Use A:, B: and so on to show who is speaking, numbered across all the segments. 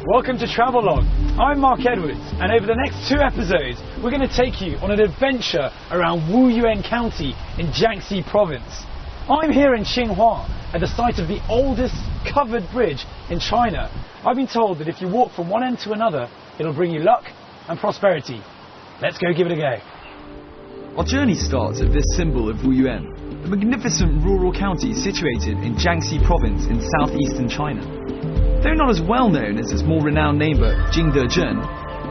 A: Welcome to Travelogue. I'm Mark Edwards, and over the next 2 episodes we're going to take you on an adventure around Wuyuan County in Jiangxi Province. I'm here in Xinhua at the site of the oldest covered bridge in China. I've been told that if you walk from one end to another, it'll bring you luck and prosperity. Let's go give it a go.
B: Our journey starts at this symbol of Wuyuan, the magnificent rural county situated in Jiangxi Province in southeastern China. Though not as well known as its more renowned neighbour, Jingdezhen,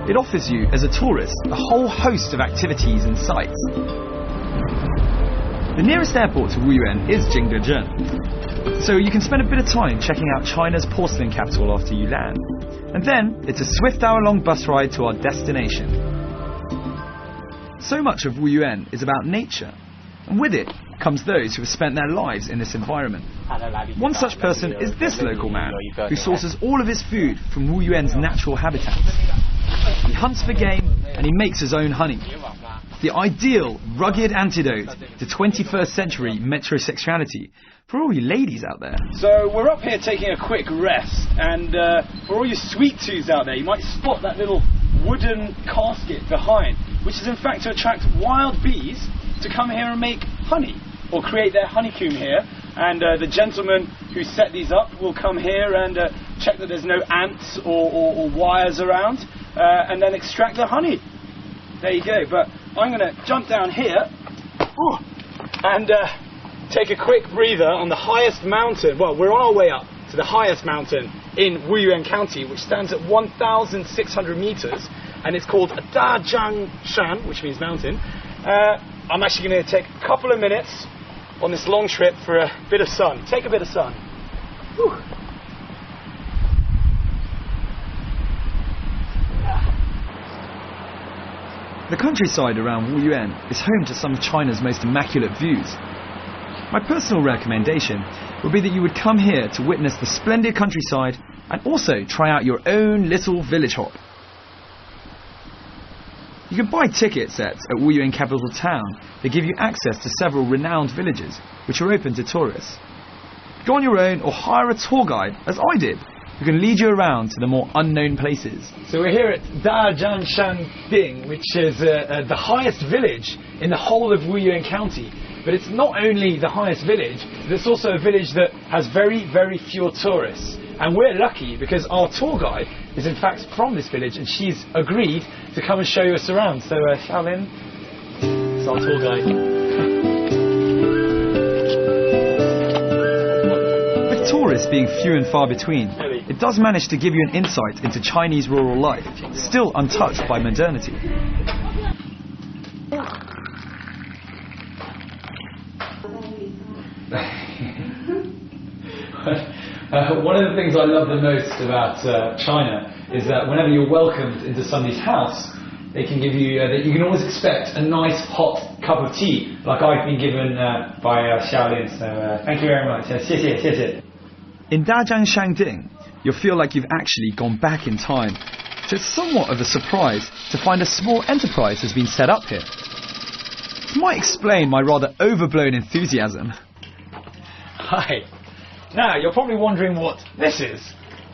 B: it offers you, as a tourist, a whole host of activities and sights. The nearest airport to Wuyuan is Jingdezhen, so you can spend a bit of time checking out China's porcelain capital after you land. And then it's a swift hour-long bus ride to our destination. So much of Wuyuan is about nature, and with it comes those who have spent their lives in this environment. One such person is this local man, who sources all of his food from Wuyuan's natural habitats. He hunts for game and he makes his own honey. The ideal, rugged antidote to 21st century metrosexuality for all you ladies out there.
A: So we're up here taking a quick rest, and for all you sweet tooths out there, you might spot that little wooden casket behind, which is in fact to attract wild bees to come here and make honey, or create their honeycomb here. And the gentleman who set these up will come here and check that there's no ants or wires around, and then extract the honey. There you go. But I'm going to jump down here and take a quick breather on the highest mountain. Well, we're on our way up to the highest mountain in Wuyuan County, which stands at 1,600 meters, and it's called Dajiang Shan, which means mountain. I'm actually going to take a couple of minutes on this long trip for a bit of sun. Take a bit of sun. Whew.
B: The countryside around Wuyuan is home to some of China's most immaculate views. My personal recommendation would be that you would come here to witness the splendid countryside and also try out your own little village hop. You can buy ticket sets at Wuyuan capital town that give you access to several renowned villages, which are open to tourists. Go on your own or hire a tour guide, as I did, who can lead you around to the more unknown places.
A: So we're here at Dajiangshan, which is the highest village in the whole of Wuyuan County. But it's not only the highest village, but it's also a village that has very, very few tourists. And we're lucky because our tour guide is in fact from this village, and she's agreed to come and show us around. So Xiaolin is our tour guide.
B: With tourists being few and far between, it does manage to give you an insight into Chinese rural life, still untouched by modernity.
A: One of the things I love the most about China is that whenever you're welcomed into somebody's house, they can give you, you can always expect a nice hot cup of tea, like I've been given by Xiaolin. So thank you very much. 谢谢, 谢谢.
B: In Dajiangshan, you'll feel like you've actually gone back in time. So it's somewhat of a surprise to find a small enterprise has been set up here. This might explain my rather overblown enthusiasm.
A: Hi. Now, you're probably wondering what this is,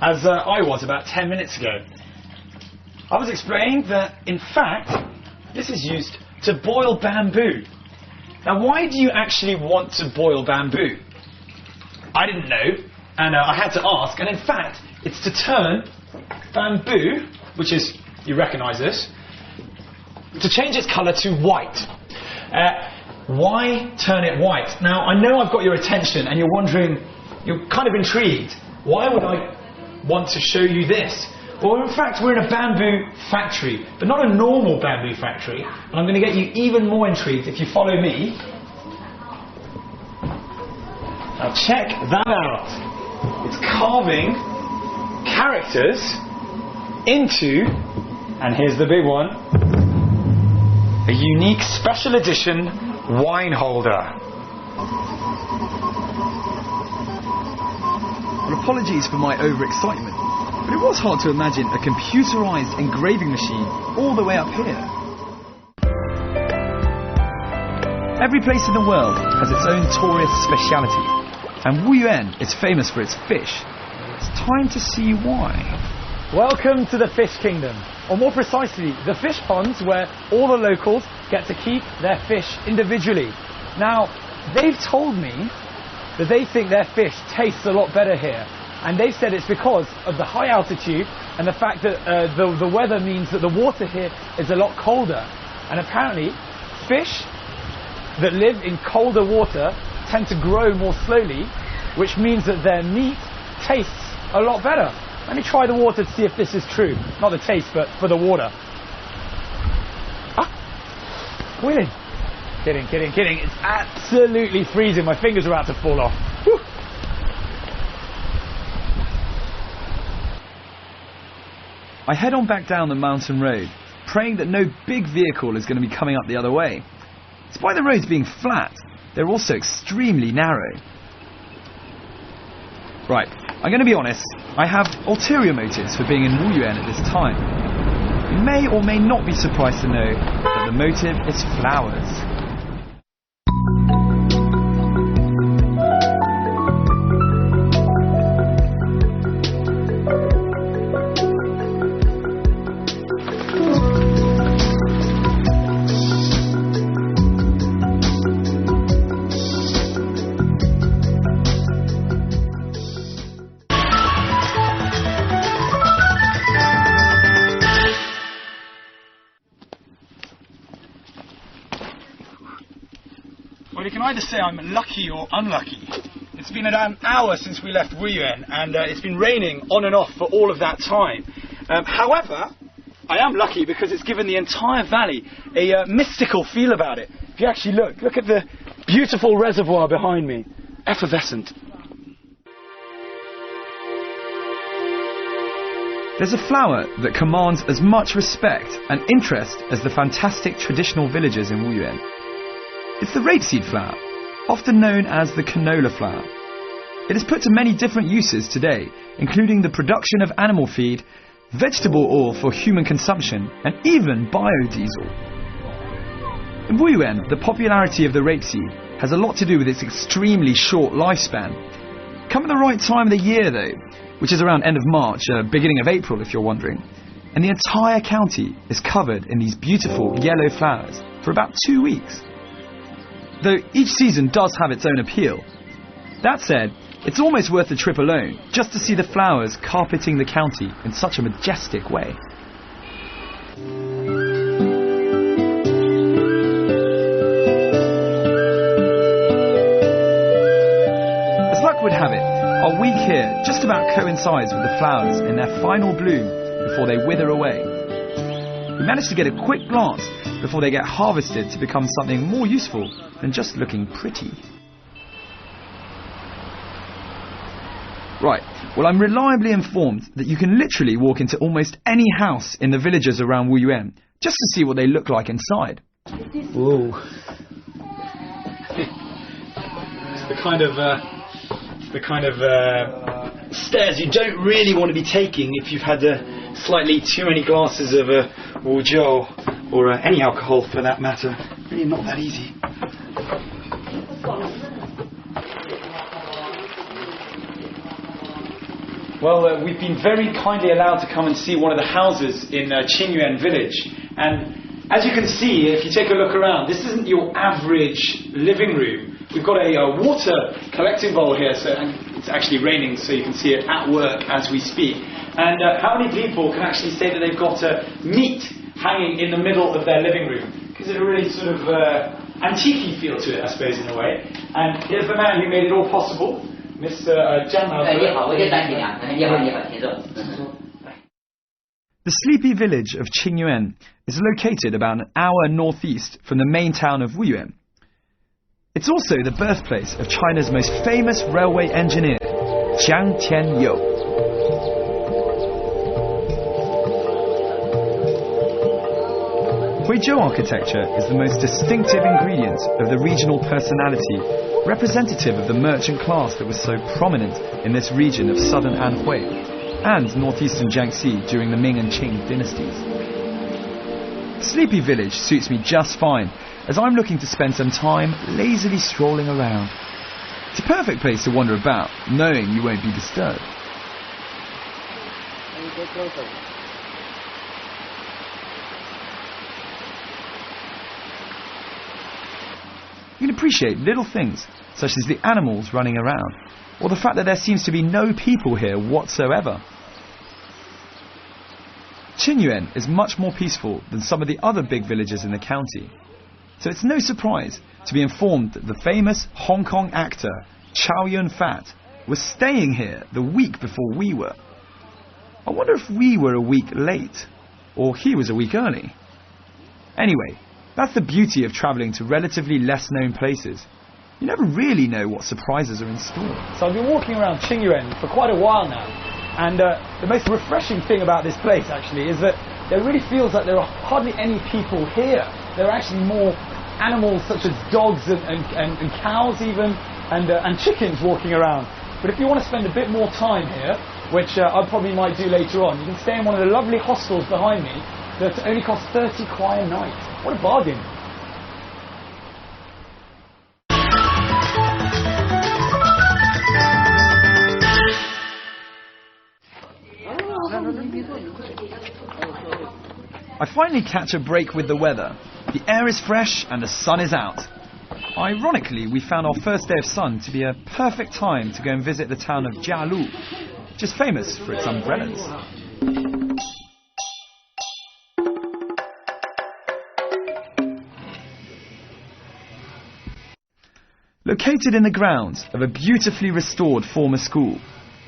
A: as I was about 10 minutes ago. I was explaining that, in fact, this is used to boil bamboo. Now, why do you actually want to boil bamboo? I didn't know, and I had to ask, and in fact, it's to turn bamboo, which is, you recognise this, to change its colour to white. Why turn it white? Now, I know I've got your attention, and you're wondering, you're kind of intrigued. Why would I want to show you this? Well, in fact, we're in a bamboo factory, but not a normal bamboo factory. And I'm going to get you even more intrigued if you follow me. Now, check that out. It's carving characters into, and here's the big one, a unique special edition wine holder.
B: Well, apologies for my overexcitement, but it was hard to imagine a computerized engraving machine all the way up here. Every place in the world has its own tourist speciality, and Wuyuan is famous for its fish. It's time to see why.
A: Welcome to the Fish Kingdom, or more precisely, the fish ponds where all the locals get to keep their fish individually. Now, they've told me that they think their fish tastes a lot better here, and they've said it's because of the high altitude and the fact that the weather means that the water here is a lot colder. And apparently, fish that live in colder water tend to grow more slowly, which means that their meat tastes a lot better. Let me try the water to see if this is true. Not the taste, but for the water. Boiling. Kidding. It's absolutely freezing. My fingers are about to fall off. Whew.
B: I head on back down the mountain road, praying that no big vehicle is going to be coming up the other way. Despite the roads being flat, they're also extremely narrow. Right, I'm going to be honest, I have ulterior motives for being in Wuyuan at this time. You may or may not be surprised to know that the motive is flowers.
A: Well, you can either say I'm lucky or unlucky. It's been an hour since we left Wuyuan, and it's been raining on and off for all of that time. However, I am lucky because it's given the entire valley a mystical feel about it. If you actually look at the beautiful reservoir behind me, effervescent.
B: There's a flower that commands as much respect and interest as the fantastic traditional villages in Wuyuan. It's the rapeseed flower, often known as the canola flower. It is put to many different uses today, including the production of animal feed, vegetable oil for human consumption, and even biodiesel. In Wuyuan, the popularity of the rapeseed has a lot to do with its extremely short lifespan. Come at the right time of the year though, which is around end of March, beginning of April if you're wondering, and the entire county is covered in these beautiful yellow flowers for about 2 weeks. Though each season does have its own appeal. That said, it's almost worth the trip alone, just to see the flowers carpeting the county in such a majestic way. As luck would have it, our week here just about coincides with the flowers in their final bloom before they wither away. We managed to get a quick glance before they get harvested to become something more useful than just looking pretty. Right, well, I'm reliably informed that you can literally walk into almost any house in the villages around Wuyuan just to see what they look like inside.
A: Whoa. It's the kind of stairs you don't really want to be taking if you've had slightly too many glasses of wuzhou or any alcohol for that matter. Really not that easy. Well, we've been very kindly allowed to come and see one of the houses in Qingyuan village, and as you can see, if you take a look around, this isn't your average living room. We've got a water collecting bowl here, and it's actually raining, so you can see it at work as we speak. And how many people can actually say that they've got meat hanging in the middle of their living room? Gives it a really sort of antique feel to it, I suppose, in a way. And here's the man who made it all possible, Mr. Zhang.
B: The sleepy village of Qingyuan is located about an hour northeast from the main town of Wuyuan. It's also the birthplace of China's most famous railway engineer, Jiang Tianyou. Huizhou architecture is the most distinctive ingredient of the regional personality, representative of the merchant class that was so prominent in this region of southern Anhui and northeastern Jiangxi during the Ming and Qing dynasties. Sleepy Village suits me just fine, as I'm looking to spend some time lazily strolling around. It's a perfect place to wander about, knowing you won't be disturbed. You can appreciate little things, such as the animals running around, or the fact that there seems to be no people here whatsoever. Qingyuan is much more peaceful than some of the other big villages in the county, so it's no surprise to be informed that the famous Hong Kong actor Chow Yun-fat was staying here the week before we were. I wonder if we were a week late, or he was a week early. Anyway, that's the beauty of travelling to relatively less known places. You never really know what surprises are in store.
A: So I've been walking around Qingyuan for quite a while now, and the most refreshing thing about this place actually is that there really feels like there are hardly any people here. There are actually more animals such as dogs and cows even, and chickens walking around. But if you want to spend a bit more time here, which I probably might do later on, you can stay in one of the lovely hostels behind me that only costs 30 kuai a night. What a bargain.
B: I finally catch a break with the weather. The air is fresh and the sun is out. Ironically, we found our first day of sun to be a perfect time to go and visit the town of Jialu, which is famous for its umbrellas. Located in the grounds of a beautifully restored former school,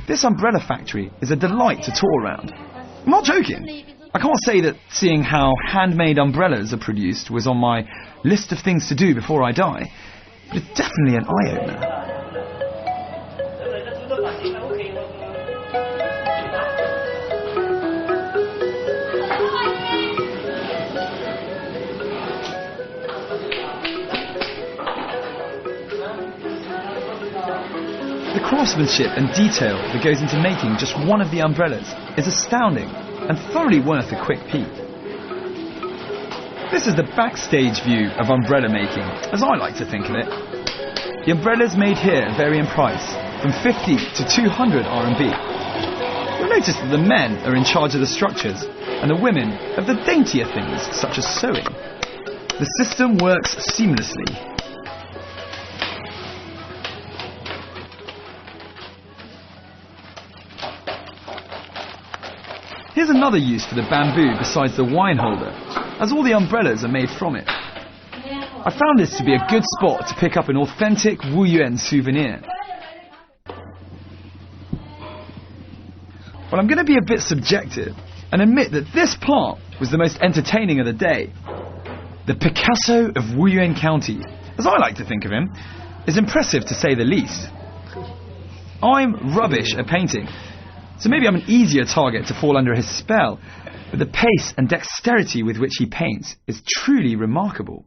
B: this umbrella factory is a delight to tour around. I'm not joking. I can't say that seeing how handmade umbrellas are produced was on my list of things to do before I die, but it's definitely an eye-opener. The craftsmanship and detail that goes into making just one of the umbrellas is astounding and thoroughly worth a quick peek. This is the backstage view of umbrella making, as I like to think of it. The umbrellas made here vary in price, from 50 to 200 RMB. You'll notice that the men are in charge of the structures, and the women of the daintier things, such as sewing. The system works seamlessly. Here's another use for the bamboo besides the wine holder, as all the umbrellas are made from it. I found this to be a good spot to pick up an authentic Wuyuan souvenir. Well, I'm going to be a bit subjective and admit that this part was the most entertaining of the day. The Picasso of Wuyuan County, as I like to think of him, is impressive to say the least. I'm rubbish at painting, so maybe I'm an easier target to fall under his spell, but the pace and dexterity with which he paints is truly remarkable.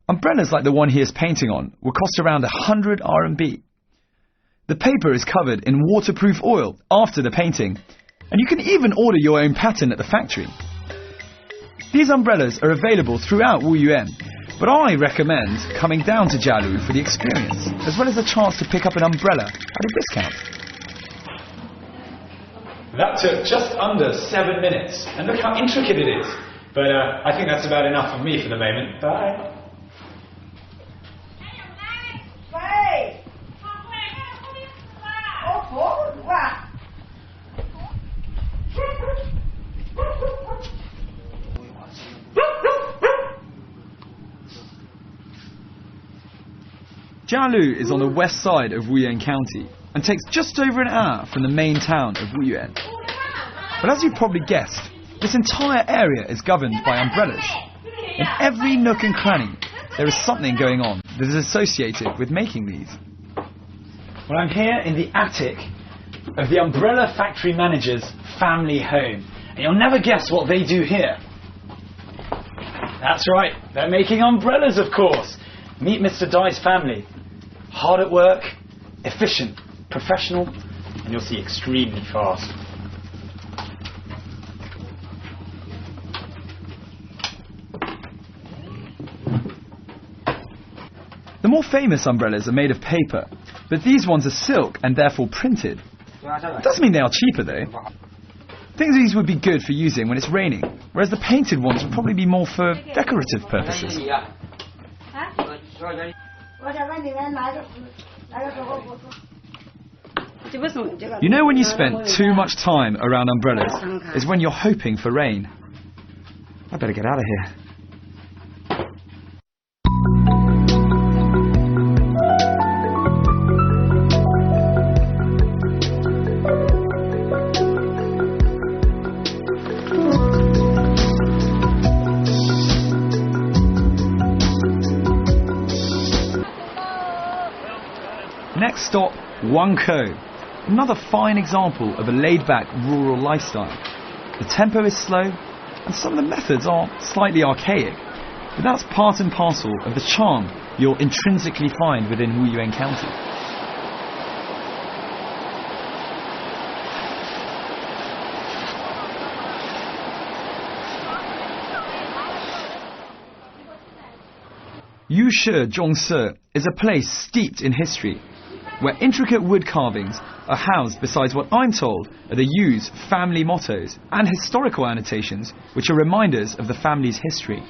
B: Umbrellas like the one he is painting on will cost around 100 RMB. The paper is covered in waterproof oil after the painting, and you can even order your own pattern at the factory. These umbrellas are available throughout Wuyuan, but I recommend coming down to Jialu for the experience, as well as a chance to pick up an umbrella at a discount.
A: That took just under 7 minutes, and look how intricate it is. But I think that's about enough for me for the moment. Bye.
B: Jialu is on the west side of Wuyuan County and takes just over an hour from the main town of Wuyuan. But as you probably guessed, this entire area is governed by umbrellas. In every nook and cranny, there is something going on that is associated with making these.
A: Well, I'm here in the attic of the umbrella factory manager's family home. And you'll never guess what they do here. That's right, they're making umbrellas, of course. Meet Mr. Dai's family. Hard at work, efficient, professional, and you'll see extremely fast.
B: The more famous umbrellas are made of paper, but these ones are silk and therefore printed. It doesn't mean they are cheaper though. Things these would be good for using when it's raining, whereas the painted ones would probably be more for decorative purposes. You know when you spend too much time around umbrellas is when you're hoping for rain. I better get out of here. Next stop, Wangkou. Another fine example of a laid-back rural lifestyle. The tempo is slow, and some of the methods are slightly archaic, but that's part and parcel of the charm you'll intrinsically find within Wuyuan County. Yushe Zhongse is a place steeped in history, where intricate wood carvings are housed beside what I'm told are the Yu's family mottos and historical annotations which are reminders of the family's history.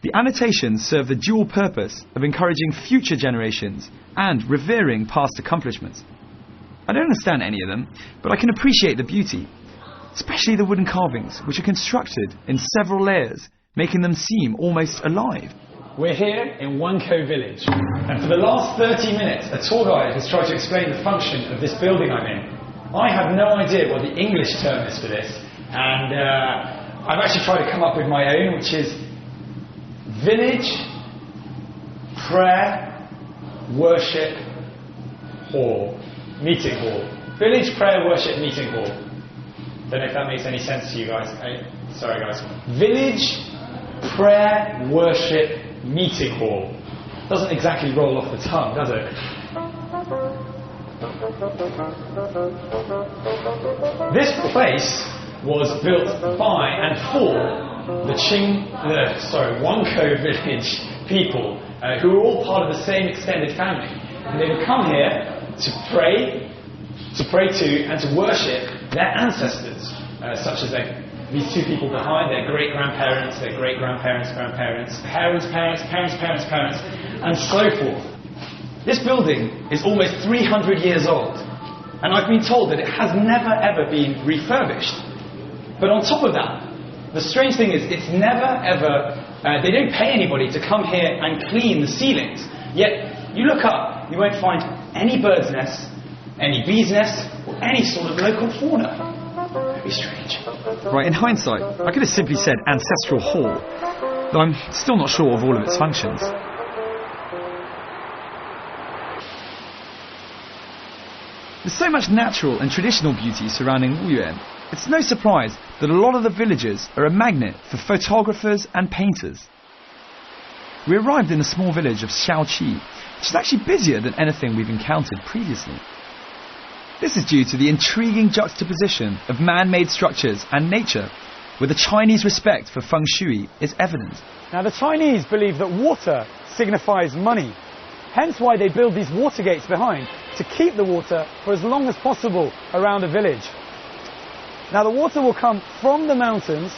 B: The annotations serve the dual purpose of encouraging future generations and revering past accomplishments. I don't understand any of them, but I can appreciate the beauty, especially the wooden carvings, which are constructed in several layers, making them seem almost alive.
A: We're here in Wangkou village, and for the last 30 minutes a tour guide has tried to explain the function of this building I'm in. I have no idea what the English term is for this, and I've actually tried to come up with my own, which is Village Prayer Worship Hall. Meeting Hall. Village Prayer Worship Meeting Hall. Don't know if that makes any sense to you guys. Sorry guys. Village Prayer Worship Meeting Hall. Doesn't exactly roll off the tongue, does it? This place was built by and for the Wangkou village people who were all part of the same extended family. And they would come here to pray to and to worship their ancestors, such as these two people behind, their great-grandparents, their great-grandparents, grandparents, parents, and so forth. This building is almost 300 years old, and I've been told that it has never ever been refurbished. But on top of that, the strange thing is it's never ever, they don't pay anybody to come here and clean the ceilings. Yet, you look up, you won't find any bird's nests, any bees' nests, or any sort of local fauna. Very strange.
B: Right, in hindsight, I could have simply said Ancestral Hall, though I'm still not sure of all of its functions. There's so much natural and traditional beauty surrounding Wuyuan, it's no surprise that a lot of the villages are a magnet for photographers and painters. We arrived in the small village of Shaoqi, which is actually busier than anything we've encountered previously. This is due to the intriguing juxtaposition of man-made structures and nature, where the Chinese respect for feng shui is evident.
C: Now the Chinese believe that water signifies money, hence why they build these water gates behind, to keep the water for as long as possible around a village. Now the water will come from the mountains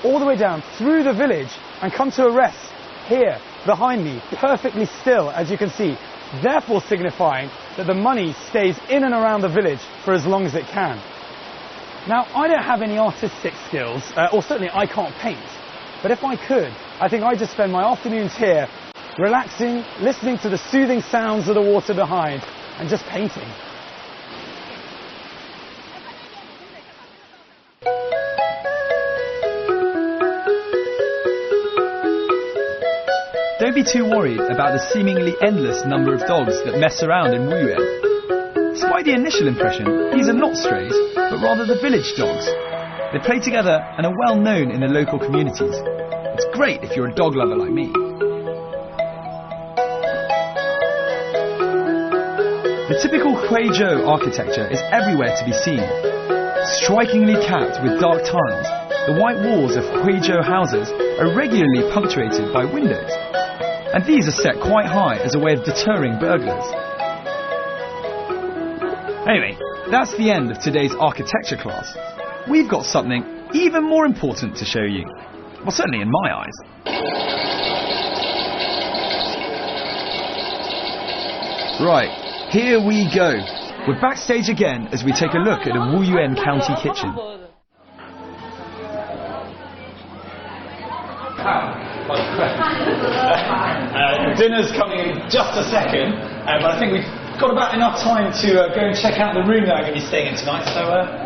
C: all the way down through the village and come to a rest here behind me, perfectly still, as you can see, therefore signifying that the money stays in and around the village for as long as it can. Now I don't have any artistic skills, or certainly I can't paint, but if I could, I think I'd just spend my afternoons here relaxing, listening to the soothing sounds of the water behind and just painting.
B: don't be too worried about the seemingly endless number of dogs that mess around in Wuyuan. Despite the initial impression, these are not strays, but rather the village dogs. They play together and are well known in the local communities. It's great if you're a dog lover like me. The typical Huizhou architecture is everywhere to be seen. Strikingly capped with dark tiles, the white walls of Huizhou houses are regularly punctuated by windows, and these are set quite high as a way of deterring burglars. Anyway, that's the end of today's architecture class. We've got something even more important to show you. Well, certainly in my eyes. Right, here we go. We're backstage again as we take a look at a Wuyuan County kitchen.
A: Dinner's coming in just a second, but I think we've got about enough time to go and check out the room that I'm going to be staying in tonight, so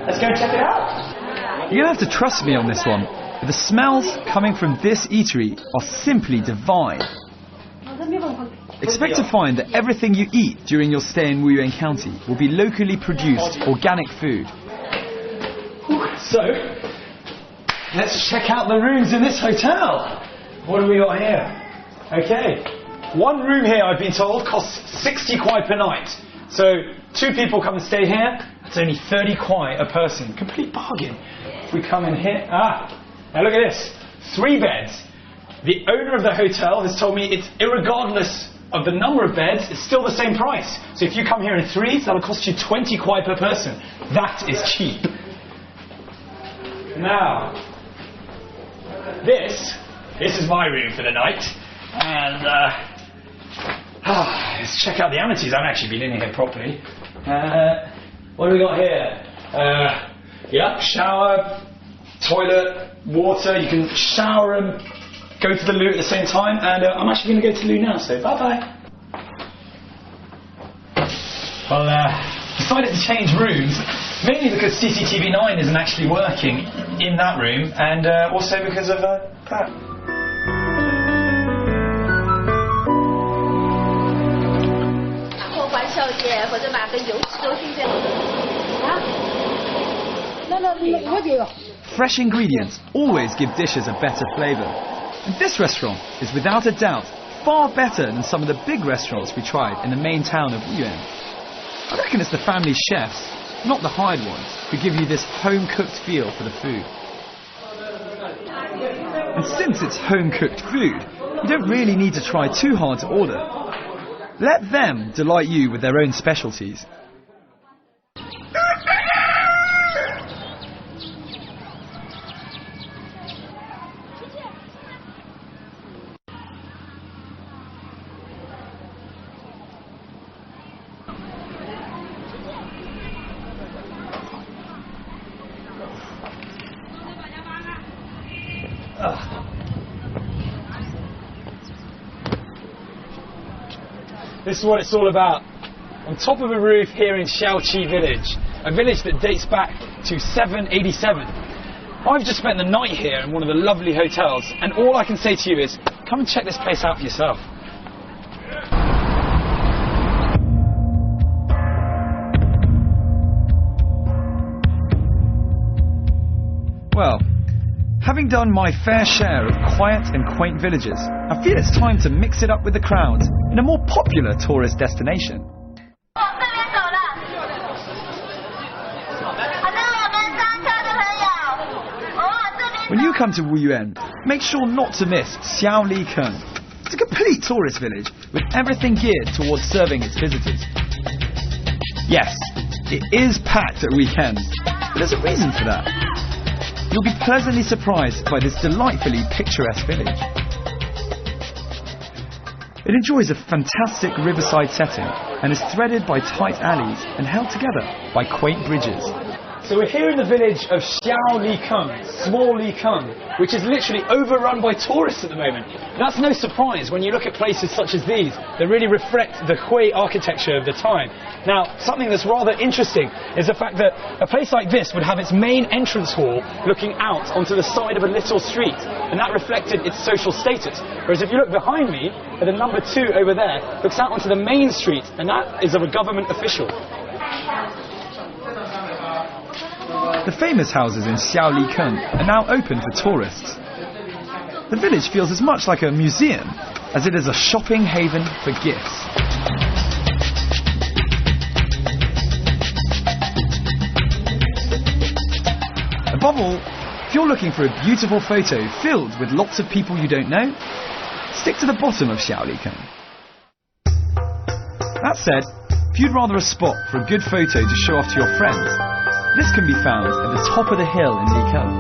A: let's go and check it out.
B: You're going to have to trust me on this one, but the smells coming from this eatery are simply divine. Expect to find that everything you eat during your stay in Wuyuan County will be locally produced organic food.
A: So, let's check out the rooms in this hotel. What do we got here? Okay, one room here, I've been told, costs 60 kwai per night. So 2 people come and stay here, that's only 30 kwai a person. Complete bargain. If we come in here, now look at this, 3 beds. The owner of the hotel has told me it's irregardless of the number of beds, it's still the same price. So if you come here in 3s, that'll cost you 20 kwai per person. That is cheap. Now, this is my room for the night. And let's check out the amenities. I haven't actually been in here properly. What do we got here? Yeah, shower, toilet, water. You can shower and go to the loo at the same time. And I'm actually going to go to the loo now, so bye-bye. Well, decided to change rooms, mainly because CCTV 9 isn't actually working in that room, and also because of that.
B: Fresh ingredients always give dishes a better flavour. And this restaurant is without a doubt far better than some of the big restaurants we tried in the main town of Wuyuan. I reckon it's the family chefs, not the hired ones, who give you this home-cooked feel for the food. And since it's home-cooked food, you don't really need to try too hard to order. Let them delight you with their own specialties.
A: This is what it's all about. On top of a roof here in Shaoqi village, a village that dates back to 787. I've just spent the night here in one of the lovely hotels, and all I can say to you is, come and check this place out for yourself.
B: Well, having done my fair share of quiet and quaint villages, I feel it's time to mix it up with the crowds in a more popular tourist destination. When you come to Wuyuan, make sure not to miss Xiaolikeng. It's a complete tourist village with everything geared towards serving its visitors. Yes, it is packed at weekends, but there's a reason for that. You'll be pleasantly surprised by this delightfully picturesque village. It enjoys a fantastic riverside setting and is threaded by tight alleys and held together by quaint bridges.
C: So we're here in the village of Xiao Li Kung, Small Li Kung, which is literally overrun by tourists at the moment. That's no surprise when you look at places such as these that really reflect the Hui architecture of the time. Now, something that's rather interesting is the fact that a place like this would have its main entrance hall looking out onto the side of a little street, and that reflected its social status. Whereas if you look behind me, at the number 2 over there, looks out onto the main street, and that is of a government official.
B: The famous houses in Xiao Li Kung are now open for tourists. The village feels as much like a museum as it is a shopping haven for gifts. Above all, if you're looking for a beautiful photo filled with lots of people you don't know, stick to the bottom of Xiao Li Kung. That said, if you'd rather a spot for a good photo to show off to your friends, this can be found at the top of the hill in Li Kung.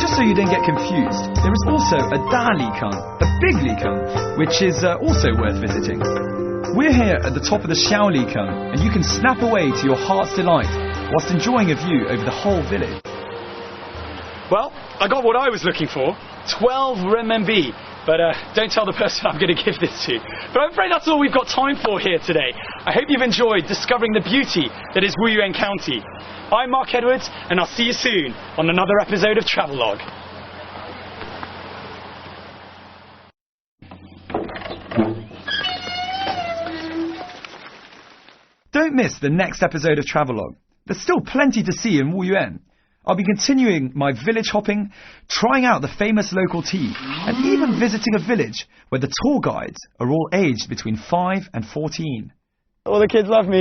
B: Just so you don't get confused, there is also a Da Li Kung, a big Li Kung, which is also worth visiting. We're here at the top of the Xiao Li Kung, and you can snap away to your heart's delight whilst enjoying a view over the whole village.
C: Well, I got what I was looking for, 12 renminbi. But don't tell the person I'm going to give this to. But I'm afraid that's all we've got time for here today. I hope you've enjoyed discovering the beauty that is Wuyuan County. I'm Mark Edwards, and I'll see you soon on another episode of Travelogue.
B: Don't miss the next episode of Travelogue. There's still plenty to see in Wuyuan. I'll be continuing my village hopping, trying out the famous local tea, and even visiting a village where the tour guides are all aged between 5 and 14.
C: All the kids love me.